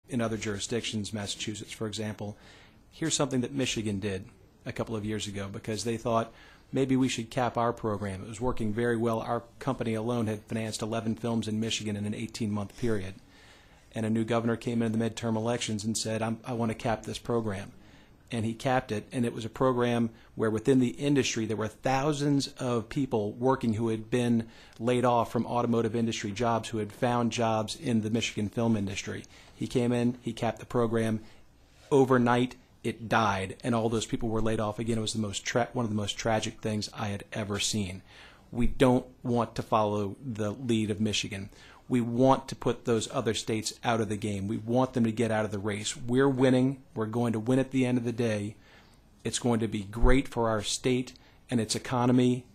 in other jurisdictions, Massachusetts, for example. Here's something that Michigan did a couple of years ago because they thought maybe we should cap our program. It was working very well. Our company alone had financed 11 films in Michigan in an 18-month period. And a new governor came into the midterm elections and said, I want to cap this program. And he capped it, and it was a program where within the industry there were thousands of people working who had been laid off from automotive industry jobs, who had found jobs in the Michigan film industry. He came in, he capped the program. Overnight, it died, and all those people were laid off again. It was the one of the most tragic things I had ever seen. We don't want to follow the lead of Michigan. We want to put those other states out of the game. We want them to get out of the race. We're winning. We're going to win at the end of the day. It's going to be great for our state and its economy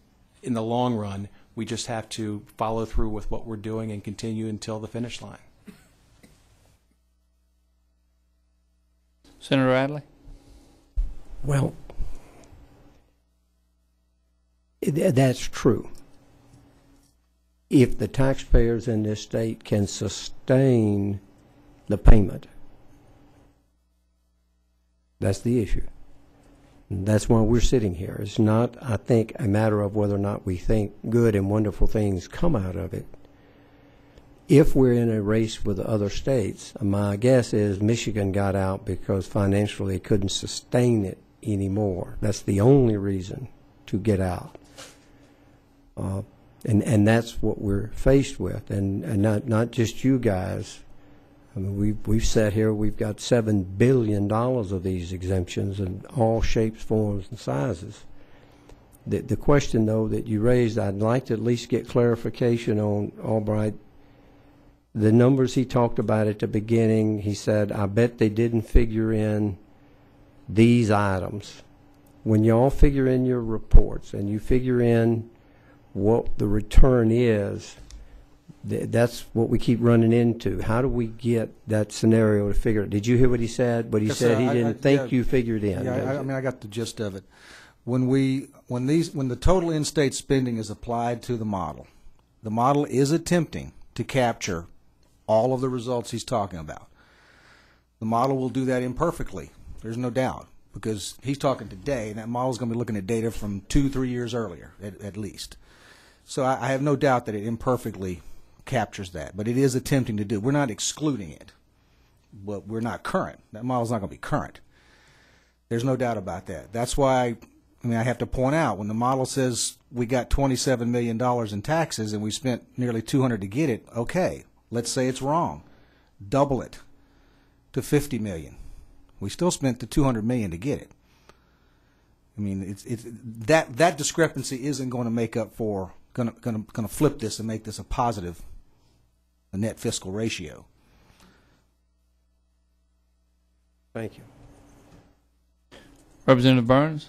in the long run. We just have to follow through with what we're doing and continue until the finish line. Senator Radley? Well, that's true. If the taxpayers in this state can sustain the payment, that's the issue. And that's why we're sitting here. It's not, I think, a matter of whether or not we think good and wonderful things come out of it. If we're in a race with other states, my guess is Michigan got out because financially it couldn't sustain it anymore. That's the only reason to get out. And that's what we're faced with, and not just you guys. I mean, we've sat here. We've got $7 billion of these exemptions in all shapes, forms, and sizes. The question, though, that you raised, I'd like to at least get clarification on, Albright. The numbers he talked about at the beginning, he said, I bet they didn't figure in these items. When y'all figure in your reports and you figure in what the return is, that's what we keep running into. How do we get that scenario to figure it? Did you hear what he said? But he said he didn't think you figured in. Yeah, I mean, I got the gist of it. When the total in-state spending is applied to the model is attempting to capture all of the results he's talking about. The model will do that imperfectly. There's no doubt, because he's talking today, and that model is going to be looking at data from 2-3 years earlier, at least. So I have no doubt that it imperfectly captures that, but it is attempting to do. We're not excluding it, but we're not current. That model's not going to be current. There's no doubt about that. That's why, I mean, I have to point out, when the model says we got $27 million in taxes and we spent nearly $200 to get it, okay, let's say it's wrong. Double it to $50 million. We still spent the $200 million to get it. I mean, that discrepancy isn't going to make up for going to flip this and make this a positive, a net fiscal ratio. Thank you. Representative Burns?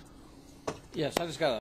Yes, I just got